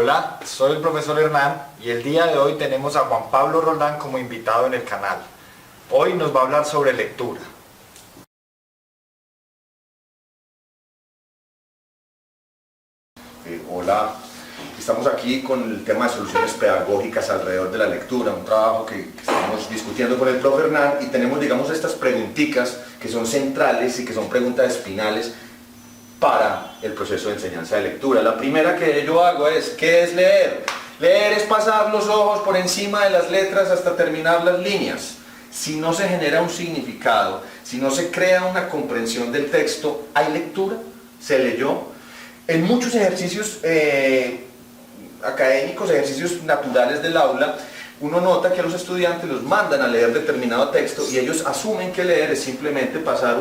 Hola, soy el profesor Hernán y el día de hoy tenemos a Juan Pablo Roldán como invitado en el canal. Hoy nos va a hablar sobre lectura. Hola, estamos aquí con el tema de soluciones pedagógicas alrededor de la lectura, un trabajo que estamos discutiendo con el profe Hernán y tenemos, digamos, estas preguntitas que son centrales y que son preguntas espinales para el proceso de enseñanza de lectura. La primera que yo hago es, ¿qué es leer? Leer es pasar los ojos por encima de las letras hasta terminar las líneas. Si no se genera un significado, si no se crea una comprensión del texto, ¿hay lectura? ¿Se leyó? En muchos ejercicios académicos, ejercicios naturales del aula, uno nota que a los estudiantes los mandan a leer determinado texto y ellos asumen que leer es simplemente pasar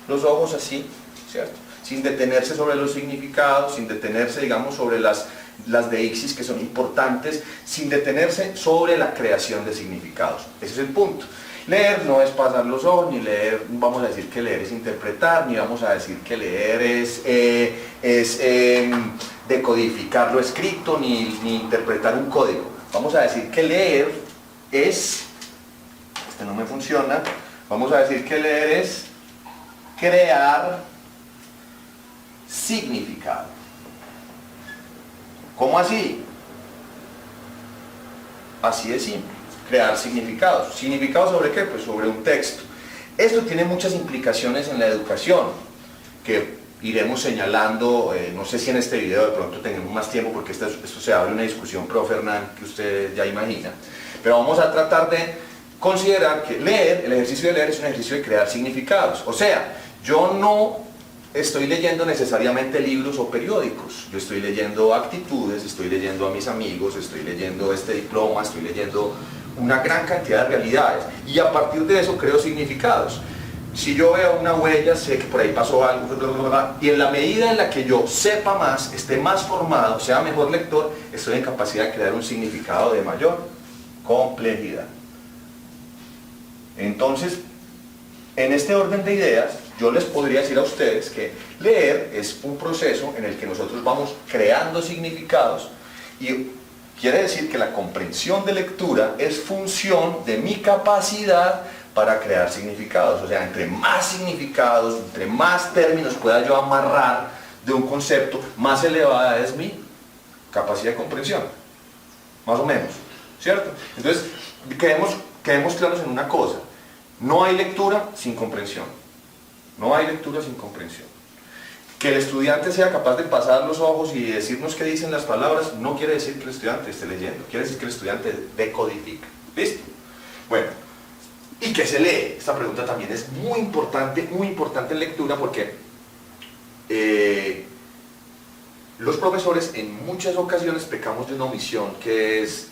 los ojos así, ¿cierto? Sin detenerse sobre los significados, sin detenerse, digamos, sobre las deixis que son importantes, sin detenerse sobre la creación de significados. Ese es el punto. Leer no es pasar los ojos, ni leer, vamos a decir que leer es interpretar, ni vamos a decir que leer es decodificar lo escrito, ni interpretar un código. Vamos a decir que leer es, este no me funciona, vamos a decir que leer es crear significado. ¿Cómo así? Así de simple. Crear significados. ¿Significados sobre qué? Pues sobre un texto. Esto tiene muchas implicaciones en la educación, que iremos señalando, no sé si en este video de pronto tengamos más tiempo, porque esto se abre una discusión, profe Hernán, que usted ya imagina. Pero vamos a tratar de considerar que leer, el ejercicio de leer es un ejercicio de crear significados. O sea, yo no estoy leyendo necesariamente libros o periódicos, yo estoy leyendo actitudes, estoy leyendo a mis amigos, estoy leyendo este diploma, estoy leyendo una gran cantidad de realidades y a partir de eso creo significados. Si yo veo una huella, sé que por ahí pasó algo, y en la medida en la que yo sepa más, esté más formado, sea mejor lector, estoy en capacidad de crear un significado de mayor complejidad. Entonces, en este orden de ideas, yo les podría decir a ustedes que leer es un proceso en el que nosotros vamos creando significados y quiere decir que la comprensión de lectura es función de mi capacidad para crear significados. O sea, entre más significados, entre más términos pueda yo amarrar de un concepto, más elevada es mi capacidad de comprensión. Más o menos, ¿cierto? Entonces, quedemos claros en una cosa. No hay lectura sin comprensión. No hay lectura sin comprensión. Que el estudiante sea capaz de pasar los ojos y decirnos qué dicen las palabras no quiere decir que el estudiante esté leyendo, quiere decir que el estudiante decodifica. ¿Listo? Bueno, ¿y qué se lee? Esta pregunta también es muy importante en lectura porque los profesores en muchas ocasiones pecamos de una omisión que es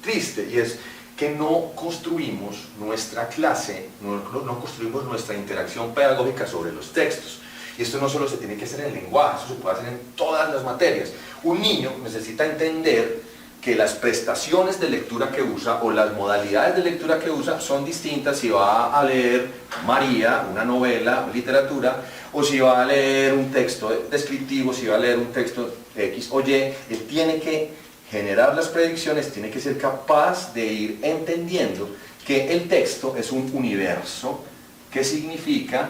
triste, y es que no construimos nuestra clase, no construimos nuestra interacción pedagógica sobre los textos. Y esto no solo se tiene que hacer en el lenguaje, eso se puede hacer en todas las materias. Un niño necesita entender que las prestaciones de lectura que usa o las modalidades de lectura que usa son distintas si va a leer María, una novela, literatura, o si va a leer un texto descriptivo, si va a leer un texto X o Y. Él tiene que generar las predicciones, tiene que ser capaz de ir entendiendo que el texto es un universo que significa,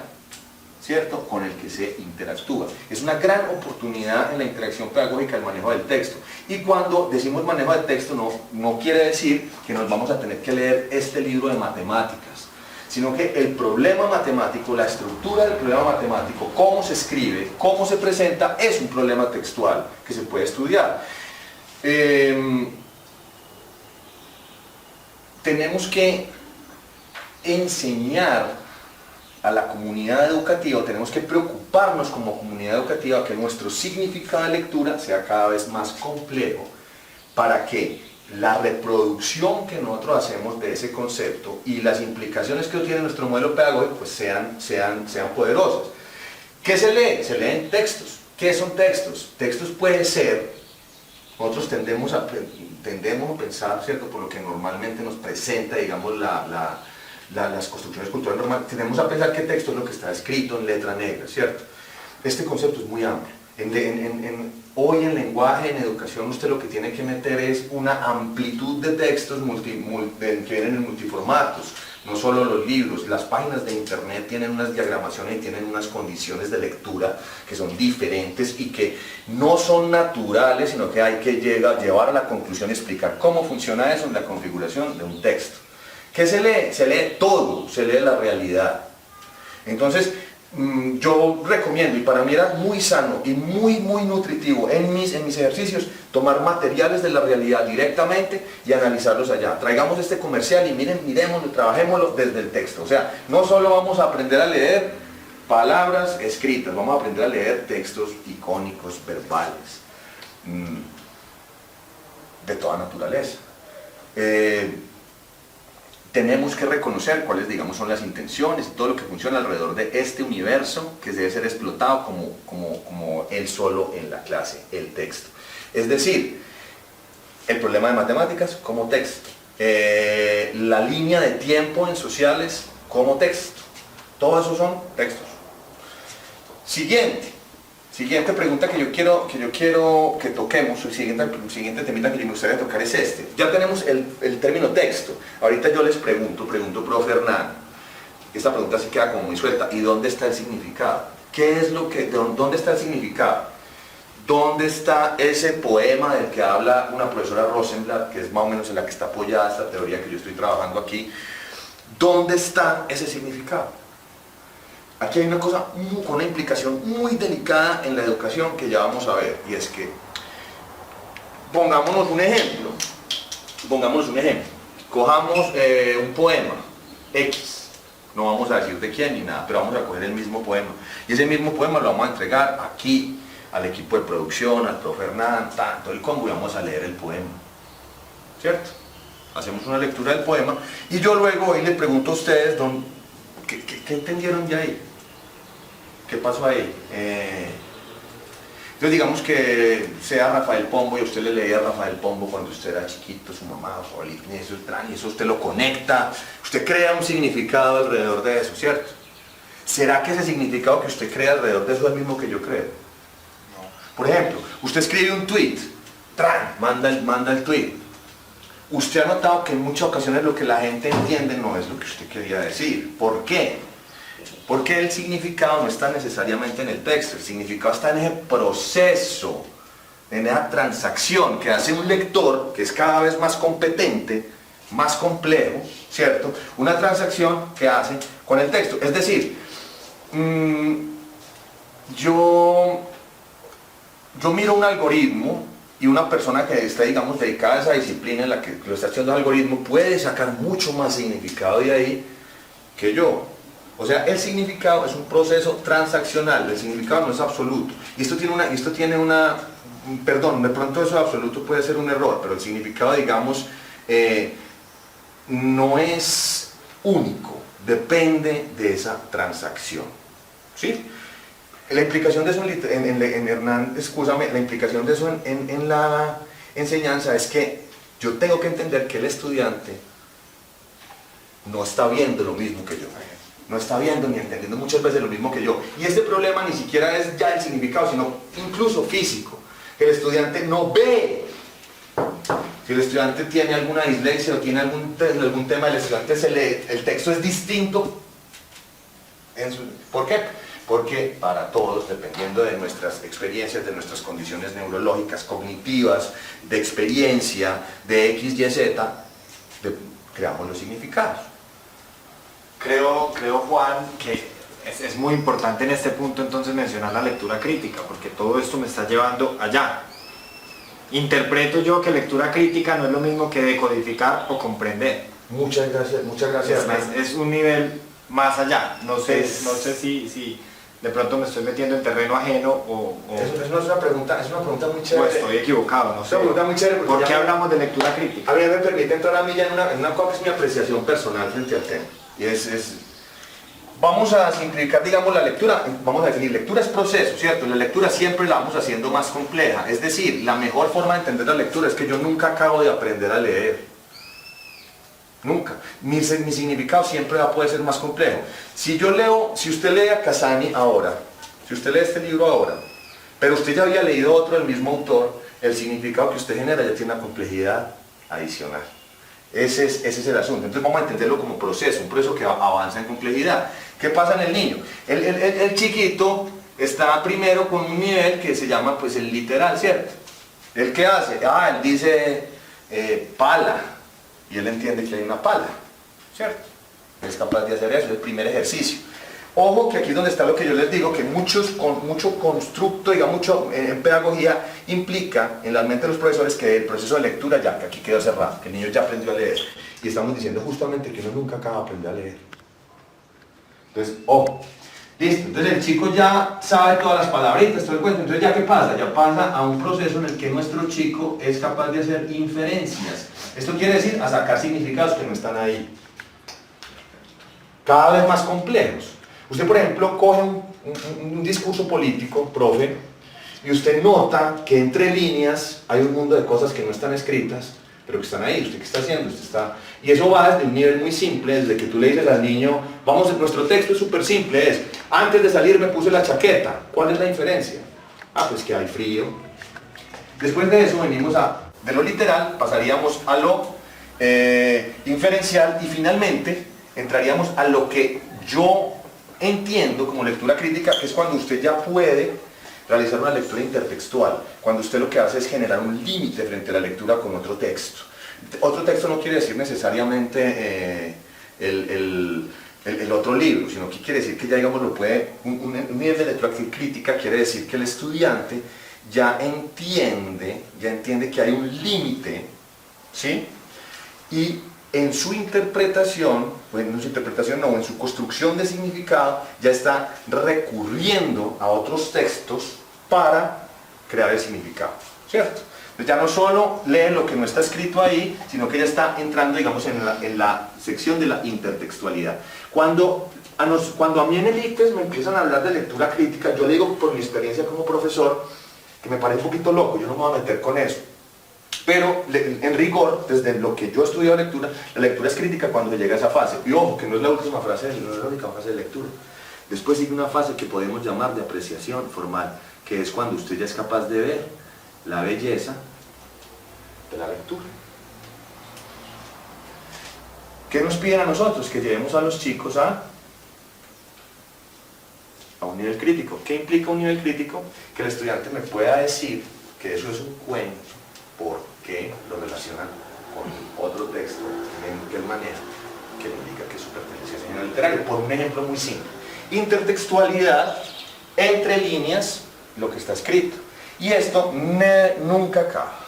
¿cierto?, con el que se interactúa. Es una gran oportunidad en la interacción pedagógica el manejo del texto. Y cuando decimos manejo del texto no quiere decir que nos vamos a tener que leer este libro de matemáticas, sino que el problema matemático, la estructura del problema matemático, cómo se escribe, cómo se presenta, es un problema textual que se puede estudiar. Tenemos que enseñar a la comunidad educativa, tenemos que preocuparnos como comunidad educativa que nuestro significado de lectura sea cada vez más complejo para que la reproducción que nosotros hacemos de ese concepto y las implicaciones que tiene nuestro modelo pedagógico pues sean poderosas. ¿Qué se lee? Se leen textos. ¿Qué son textos? Textos puede ser, nosotros tendemos a pensar, ¿cierto?, por lo que normalmente nos presenta, digamos, las construcciones culturales normales, tendemos a pensar que texto es lo que está escrito en letra negra, ¿cierto? Este concepto es muy amplio. Hoy en lenguaje, en educación, usted lo que tiene que meter es una amplitud de textos que vienen en multiformatos. No solo los libros, las páginas de internet tienen unas diagramaciones y tienen unas condiciones de lectura que son diferentes y que no son naturales, sino que hay que llevar a la conclusión y explicar cómo funciona eso en la configuración de un texto. ¿Qué se lee? Se lee todo, se lee la realidad. Entonces, yo recomiendo, y para mí era muy sano y muy nutritivo en mis ejercicios, tomar materiales de la realidad directamente y analizarlos allá. Traigamos este comercial y miremoslo, trabajémoslo desde el texto. O sea, no solo vamos a aprender a leer palabras escritas, vamos a aprender a leer textos icónicos, verbales, de toda naturaleza. Tenemos que reconocer cuáles, digamos, son las intenciones y todo lo que funciona alrededor de este universo que debe ser explotado como él solo en la clase, el texto. Es decir, el problema de matemáticas como texto, la línea de tiempo en sociales como texto, todo eso son textos. Siguiente pregunta que yo quiero que toquemos, el siguiente temita que me gustaría tocar es este. Ya tenemos el término texto. Ahorita yo les pregunto, profe Hernán, esta pregunta sí queda como muy suelta, ¿y dónde está el significado? ¿Dónde está el significado? ¿Dónde está ese poema del que habla una profesora Rosenblatt, que es más o menos en la que está apoyada esta teoría que yo estoy trabajando aquí? ¿Dónde está ese significado? Aquí hay una cosa con una implicación muy delicada en la educación que ya vamos a ver, y es que, pongámonos un ejemplo, cojamos un poema X, no vamos a decir de quién ni nada, pero vamos a coger el mismo poema, y ese mismo poema lo vamos a entregar aquí, al equipo de producción, al profe Hernán, todo el combo, y vamos a leer el poema, ¿cierto? Hacemos una lectura del poema, y yo luego hoy le pregunto a ustedes, ¿qué entendieron ya ahí? ¿Qué pasó ahí? Entonces digamos que sea Rafael Pombo y usted le leía a Rafael Pombo cuando usted era chiquito, su mamá, su abuelita, y eso usted lo conecta, usted crea un significado alrededor de eso, ¿cierto? ¿Será que ese significado que usted crea alrededor de eso es el mismo que yo creo? No. Por ejemplo, usted escribe un tweet, manda el tweet. Usted ha notado que en muchas ocasiones lo que la gente entiende no es lo que usted quería decir. ¿Por qué? Porque el significado no está necesariamente en el texto, el significado está en ese proceso, en esa transacción que hace un lector que es cada vez más competente, más complejo, ¿cierto? Una transacción que hace con el texto. Es decir, yo miro un algoritmo y una persona que está, digamos, dedicada a esa disciplina en la que lo está haciendo el algoritmo puede sacar mucho más significado de ahí que yo. O sea, el significado es un proceso transaccional, el significado no es absoluto. Y esto tiene una, perdón, de pronto eso de absoluto puede ser un error, pero el significado, digamos, no es único, depende de esa transacción. ¿Sí? La implicación de eso la implicación de eso en la enseñanza es que yo tengo que entender que el estudiante no está viendo lo mismo que yo. No está viendo ni entendiendo muchas veces lo mismo que yo. Y este problema ni siquiera es ya el significado, sino incluso físico. El estudiante no ve. Si el estudiante tiene alguna dislexia o tiene algún tema, el estudiante el texto es distinto. ¿Por qué? Porque para todos, dependiendo de nuestras experiencias, de nuestras condiciones neurológicas, cognitivas, de experiencia, de X, Y, Z, creamos los significados. Creo, Juan, que es muy importante en este punto entonces mencionar la lectura crítica, porque todo esto me está llevando allá. Interpreto yo que lectura crítica no es lo mismo que decodificar o comprender. Muchas gracias. Es un nivel más allá. No sé si de pronto me estoy metiendo en terreno ajeno o es una pregunta muy chévere. O estoy equivocado, no sé. Es una pregunta muy chévere. ¿Por qué hablamos de lectura crítica? A mí me permite entrar a mí ya en una cosa que es mi apreciación personal frente al tema. Y vamos a simplificar, digamos, la lectura. Vamos a definir, lectura es proceso, ¿cierto? La lectura siempre la vamos haciendo más compleja. Es decir, la mejor forma de entender la lectura es que yo nunca acabo de aprender a leer. Nunca. Mi significado siempre va a poder ser más complejo. Si usted lee a Casani ahora, si usted lee este libro ahora, pero usted ya había leído otro del mismo autor, el significado que usted genera ya tiene una complejidad adicional. Ese es el asunto. Entonces vamos a entenderlo como proceso, un proceso que avanza en complejidad. ¿Qué pasa en el niño? El chiquito está primero con un nivel que se llama pues el literal, ¿cierto? ¿Él qué hace? Él dice pala, y él entiende que hay una pala, ¿cierto? Es capaz de hacer eso, es el primer ejercicio. Ojo que aquí es donde está lo que yo les digo, que mucho constructo, digamos, mucho en pedagogía implica en la mente de los profesores que el proceso de lectura ya, que aquí quedó cerrado, que el niño ya aprendió a leer. Y estamos diciendo justamente que uno nunca acaba de aprender a leer. Entonces, ojo. Listo, entonces el chico ya sabe todas las palabritas, todo el cuento. Entonces ya ¿qué pasa? Ya pasa a un proceso en el que nuestro chico es capaz de hacer inferencias. Esto quiere decir a sacar significados que no están ahí. Cada vez más complejos. Usted, por ejemplo, coge un discurso político, profe, y usted nota que entre líneas hay un mundo de cosas que no están escritas, pero que están ahí. ¿Usted qué está haciendo? Usted está... Y eso va desde un nivel muy simple, desde que tú le dices al niño, nuestro texto es súper simple, es, antes de salir me puse la chaqueta. ¿Cuál es la inferencia? Pues que hay frío. Después de eso venimos de lo literal, pasaríamos a lo inferencial y finalmente entraríamos a lo que yo entiendo como lectura crítica, que es cuando usted ya puede realizar una lectura intertextual, cuando usted lo que hace es generar un límite frente a la lectura con otro texto. Otro texto no quiere decir necesariamente el otro libro, sino que quiere decir que ya, digamos, un nivel de lectura crítica quiere decir que el estudiante ya entiende que hay un límite, ¿sí? Y en su interpretación, o en su construcción de significado, ya está recurriendo a otros textos para crear el significado, ¿cierto? Ya no solo lee lo que no está escrito ahí, sino que ya está entrando, digamos, en la sección de la intertextualidad. Cuando a mí en el ICFES me empiezan a hablar de lectura crítica, yo digo por mi experiencia como profesor, que me parece un poquito loco, yo no me voy a meter con eso. Pero en rigor, desde lo que yo he estudiado lectura, la lectura es crítica cuando llega a esa fase. Y ojo, que no es la última frase, no es la única fase de lectura. Después sigue una fase que podemos llamar de apreciación formal, que es cuando usted ya es capaz de ver la belleza de la lectura. ¿Qué nos piden a nosotros? Que llevemos a los chicos a un nivel crítico. ¿Qué implica un nivel crítico? Que el estudiante me pueda decir que eso es un cuento, porque lo relacionan con otro texto en aquel manera que le indica que su pertenencia es género literario. Por un ejemplo muy simple: intertextualidad, entre líneas, lo que está escrito. Y esto nunca acaba.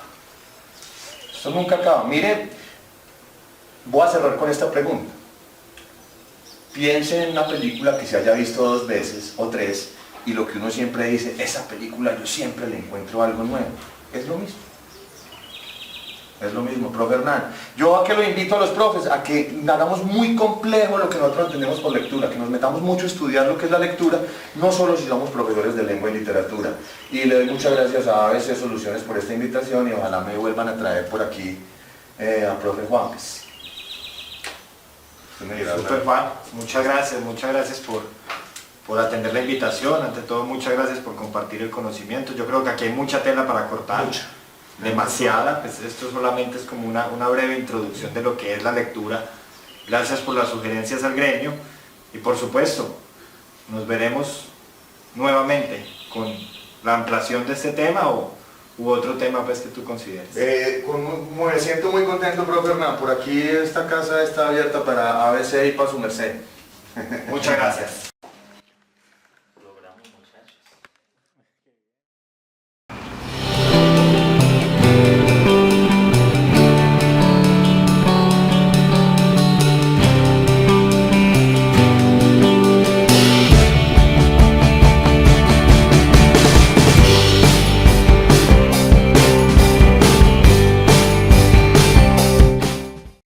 Esto nunca acaba. Mire, voy a cerrar con esta pregunta. Piense en una película que se haya visto 2 veces o 3 y lo que uno siempre dice, esa película yo siempre le encuentro algo nuevo. Es lo mismo. Es lo mismo, profe Hernán. Yo a que lo invito a los profes a que hagamos muy complejo lo que nosotros entendemos por lectura, que nos metamos mucho a estudiar lo que es la lectura, no solo si somos profesores de lengua y literatura. Y le doy muchas gracias a ABC Soluciones por esta invitación y ojalá me vuelvan a traer por aquí a profe Juanpes. Super Juan, muchas gracias por atender la invitación. Ante todo, muchas gracias por compartir el conocimiento. Yo creo que aquí hay mucha tela para cortar. Demasiada, pues esto solamente es como una breve introducción de lo que es la lectura. Gracias por las sugerencias al gremio y por supuesto nos veremos nuevamente con la ampliación de este tema u otro tema pues que tú consideres. Me siento muy contento, profe Hernán. Por aquí esta casa está abierta para ABC y para su merced. Muchas gracias.